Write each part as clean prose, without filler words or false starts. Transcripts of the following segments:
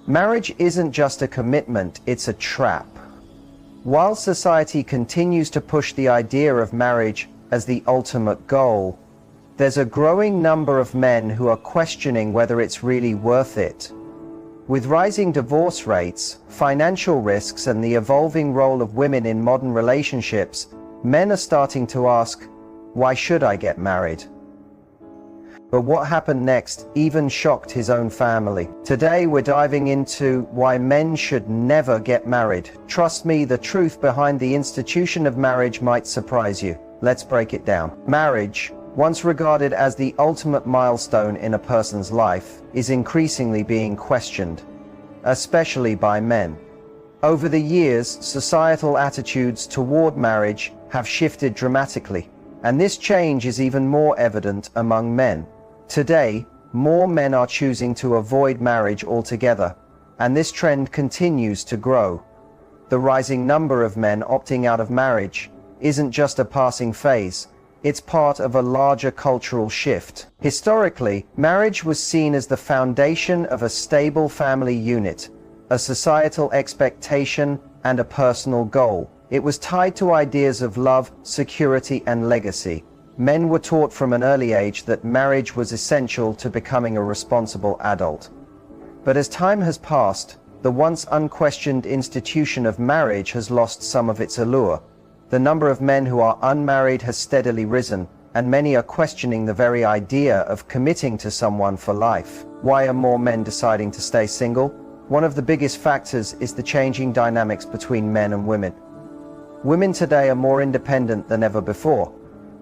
Marriage isn't just a commitment, it's a trap. While society continues to push the idea of marriage as the ultimate goal, there's a growing number of men who are questioning whether it's really worth it. With rising divorce rates, financial risks, and the evolving role of women in modern relationships, men are starting to ask, why should I get married? But what happened next even shocked his own family. Today we're diving into why men should never get married. Trust me, the truth behind the institution of marriage might surprise you. Let's break it down. Marriage, once regarded as the ultimate milestone in a person's life, is increasingly being questioned, especially by men. Over the years, societal attitudes toward marriage have shifted dramatically, and this change is even more evident among men. Today, more men are choosing to avoid marriage altogether, and this trend continues to grow. The rising number of men opting out of marriage isn't just a passing phase, it's part of a larger cultural shift. Historically, marriage was seen as the foundation of a stable family unit, a societal expectation, and a personal goal. It was tied to ideas of love, security, and legacy. Men were taught from an early age that marriage was essential to becoming a responsible adult. But as time has passed, the once unquestioned institution of marriage has lost some of its allure. The number of men who are unmarried has steadily risen, and many are questioning the very idea of committing to someone for life. Why are more men deciding to stay single? One of the biggest factors is the changing dynamics between men and women. Women today are more independent than ever before.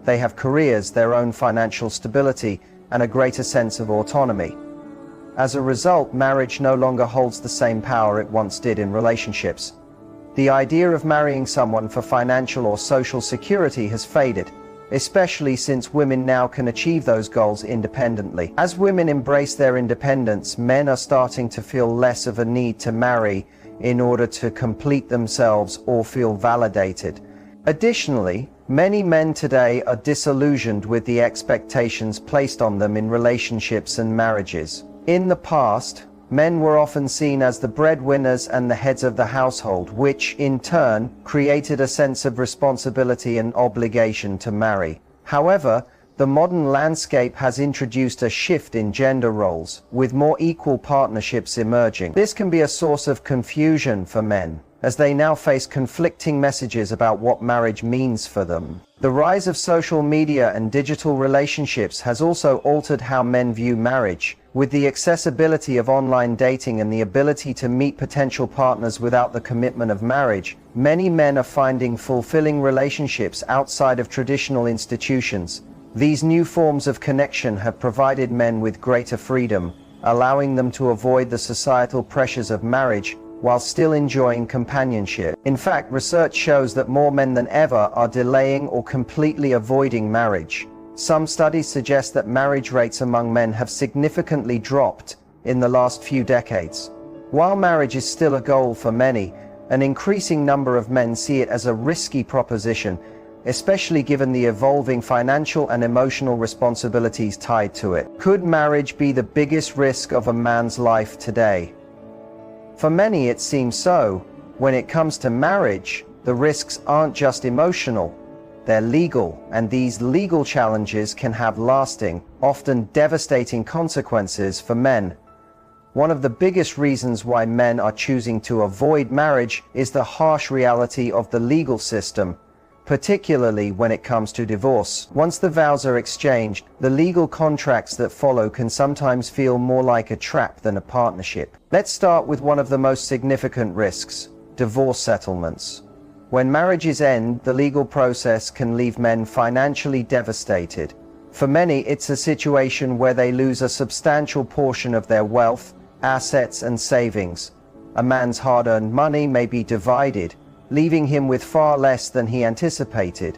They have careers, their own financial stability, and a greater sense of autonomy. As a result, marriage no longer holds the same power it once did in relationships. The idea of marrying someone for financial or social security has faded, especially since women now can achieve those goals independently. As women embrace their independence, men are starting to feel less of a need to marry in order to complete themselves or feel validated. Additionally, many men today are disillusioned with the expectations placed on them in relationships and marriages. In the past, men were often seen as the breadwinners and the heads of the household, which, in turn, created a sense of responsibility and obligation to marry. However, the modern landscape has introduced a shift in gender roles, with more equal partnerships emerging. This can be a source of confusion for men, as they now face conflicting messages about what marriage means for them. The rise of social media and digital relationships has also altered how men view marriage. With the accessibility of online dating and the ability to meet potential partners without the commitment of marriage, many men are finding fulfilling relationships outside of traditional institutions. These new forms of connection have provided men with greater freedom, allowing them to avoid the societal pressures of marriage while still enjoying companionship. In fact, research shows that more men than ever are delaying or completely avoiding marriage. Some studies suggest that marriage rates among men have significantly dropped in the last few decades. While marriage is still a goal for many, an increasing number of men see it as a risky proposition, especially given the evolving financial and emotional responsibilities tied to it. Could marriage be the biggest risk of a man's life today? For many, it seems so. When it comes to marriage, the risks aren't just emotional, they're legal, and these legal challenges can have lasting, often devastating consequences for men. One of the biggest reasons why men are choosing to avoid marriage is the harsh reality of the legal system, particularly when it comes to divorce. Once the vows are exchanged, the legal contracts that follow can sometimes feel more like a trap than a partnership. Let's start with one of the most significant risks: divorce settlements. When marriages end, the legal process can leave men financially devastated. For many, it's a situation where they lose a substantial portion of their wealth, assets, and savings. A man's hard-earned money may be divided, leaving him with far less than he anticipated.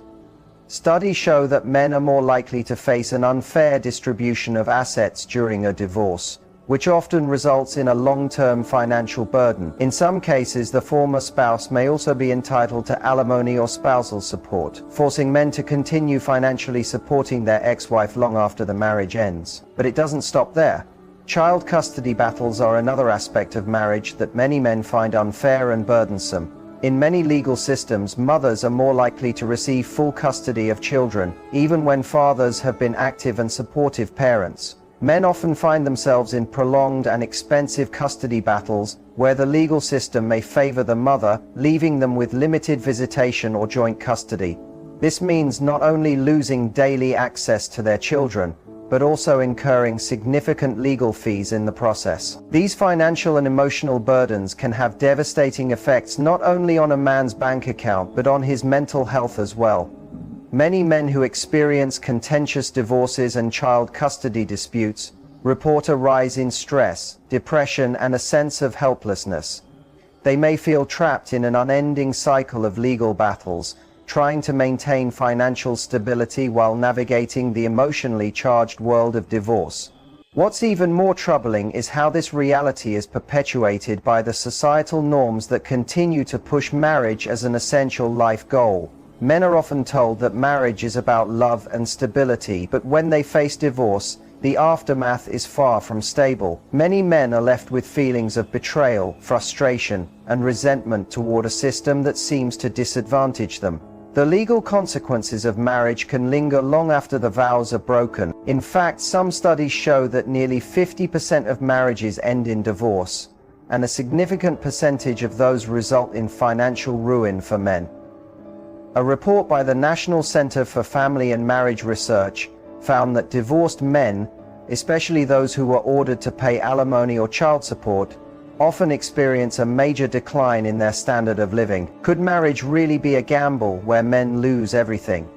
Studies show that men are more likely to face an unfair distribution of assets during a divorce, which often results in a long-term financial burden. In some cases, the former spouse may also be entitled to alimony or spousal support, forcing men to continue financially supporting their ex-wife long after the marriage ends. But it doesn't stop there. Child custody battles are another aspect of marriage that many men find unfair and burdensome. In many legal systems, mothers are more likely to receive full custody of children, even when fathers have been active and supportive parents. Men often find themselves in prolonged and expensive custody battles, where the legal system may favor the mother, leaving them with limited visitation or joint custody. This means not only losing daily access to their children, but also incurring significant legal fees in the process. These financial and emotional burdens can have devastating effects not only on a man's bank account but on his mental health as well. Many men who experience contentious divorces and child custody disputes report a rise in stress, depression, and a sense of helplessness. They may feel trapped in an unending cycle of legal battles, trying to maintain financial stability while navigating the emotionally charged world of divorce. What's even more troubling is how this reality is perpetuated by the societal norms that continue to push marriage as an essential life goal. Men are often told that marriage is about love and stability, but when they face divorce, the aftermath is far from stable. Many men are left with feelings of betrayal, frustration, and resentment toward a system that seems to disadvantage them. The legal consequences of marriage can linger long after the vows are broken. In fact, some studies show that nearly 50% of marriages end in divorce, and a significant percentage of those result in financial ruin for men. A report by the National Center for Family and Marriage Research found that divorced men, especially those who were ordered to pay alimony or child support, often experience a major decline in their standard of living. Could marriage really be a gamble where men lose everything?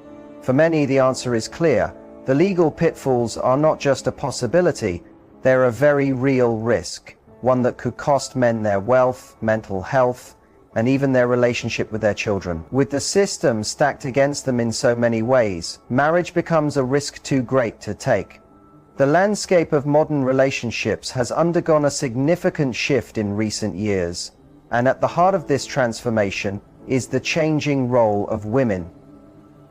For many, the answer is clear. The legal pitfalls are not just a possibility, they're a very real risk, one that could cost men their wealth, mental health, and even their relationship with their children. With the system stacked against them in so many ways, marriage becomes a risk too great to take. The landscape of modern relationships has undergone a significant shift in recent years, and at the heart of this transformation is the changing role of women.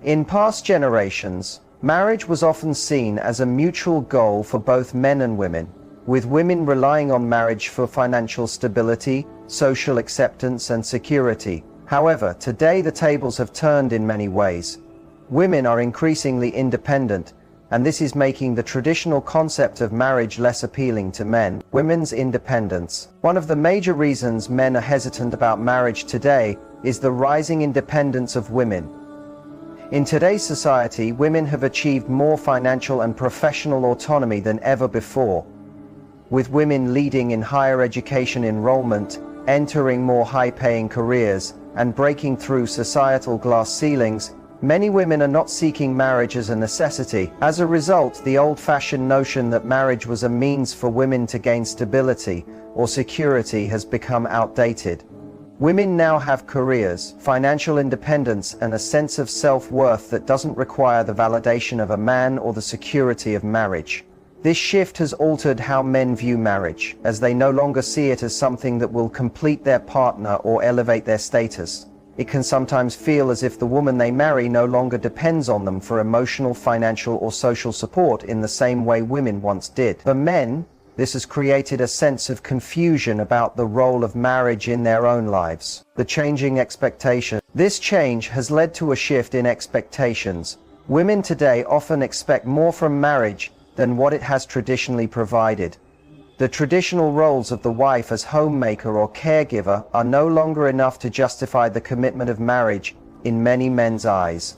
In past generations, marriage was often seen as a mutual goal for both men and women, with women relying on marriage for financial stability, social acceptance, and security. However, today the tables have turned in many ways. Women are increasingly independent, and this is making the traditional concept of marriage less appealing to men. Women's independence. One of the major reasons men are hesitant about marriage today is the rising independence of women. In today's society, women have achieved more financial and professional autonomy than ever before. With women leading in higher education enrollment, entering more high-paying careers, and breaking through societal glass ceilings, many women are not seeking marriage as a necessity. As a result, the old-fashioned notion that marriage was a means for women to gain stability or security has become outdated. Women now have careers, financial independence, and a sense of self-worth that doesn't require the validation of a man or the security of marriage. This shift has altered how men view marriage, as they no longer see it as something that will complete their partner or elevate their status. It can sometimes feel as if the woman they marry no longer depends on them for emotional, financial, or social support in the same way women once did. For men, this has created a sense of confusion about the role of marriage in their own lives. The changing expectation. This change has led to a shift in expectations. Women today often expect more from marriage than what it has traditionally provided. The traditional roles of the wife as homemaker or caregiver are no longer enough to justify the commitment of marriage in many men's eyes.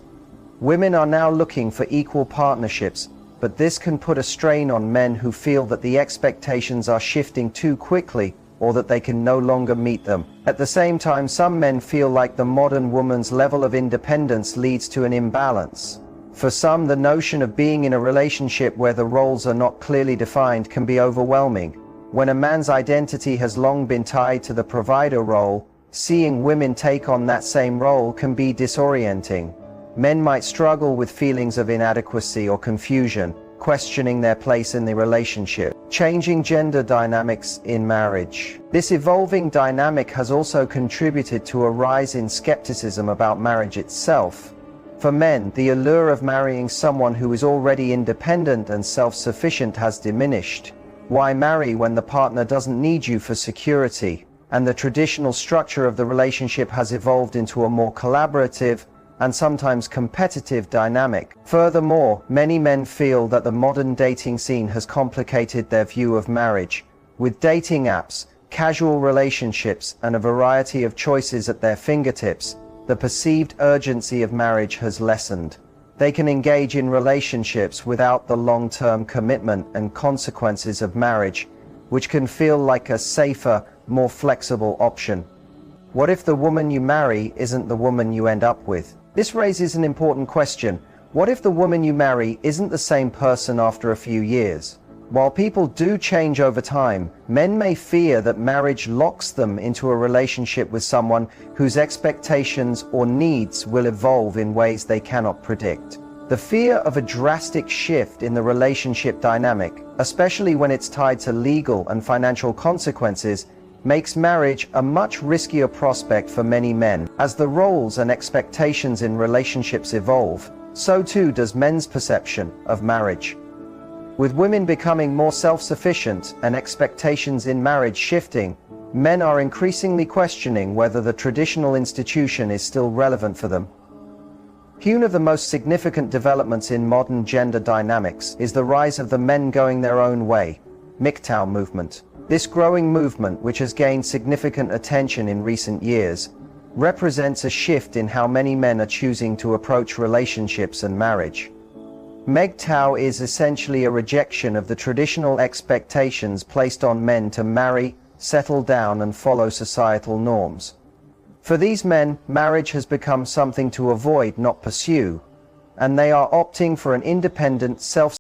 Women are now looking for equal partnerships, but this can put a strain on men who feel that the expectations are shifting too quickly or that they can no longer meet them. At the same time, some men feel like the modern woman's level of independence leads to an imbalance. For some, the notion of being in a relationship where the roles are not clearly defined can be overwhelming. When a man's identity has long been tied to the provider role, seeing women take on that same role can be disorienting. Men might struggle with feelings of inadequacy or confusion, questioning their place in the relationship. Changing gender dynamics in marriage. This evolving dynamic has also contributed to a rise in skepticism about marriage itself. For men, the allure of marrying someone who is already independent and self-sufficient has diminished. Why marry when the partner doesn't need you for security, and the traditional structure of the relationship has evolved into a more collaborative and sometimes competitive dynamic? Furthermore, many men feel that the modern dating scene has complicated their view of marriage. With dating apps, casual relationships, and a variety of choices at their fingertips, the perceived urgency of marriage has lessened. They can engage in relationships without the long-term commitment and consequences of marriage, which can feel like a safer, more flexible option. What if the woman you marry isn't the woman you end up with? This raises an important question. What if the woman you marry isn't the same person after a few years? While people do change over time, men may fear that marriage locks them into a relationship with someone whose expectations or needs will evolve in ways they cannot predict. The fear of a drastic shift in the relationship dynamic, especially when it's tied to legal and financial consequences, makes marriage a much riskier prospect for many men. As the roles and expectations in relationships evolve, so too does men's perception of marriage. With women becoming more self-sufficient and expectations in marriage shifting, men are increasingly questioning whether the traditional institution is still relevant for them. One of the most significant developments in modern gender dynamics is the rise of the men going their own way, MGTOW movement. This growing movement, which has gained significant attention in recent years, represents a shift in how many men are choosing to approach relationships and marriage. MGTOW is essentially a rejection of the traditional expectations placed on men to marry, settle down, and follow societal norms. For these men, marriage has become something to avoid, not pursue, and they are opting for an independent, self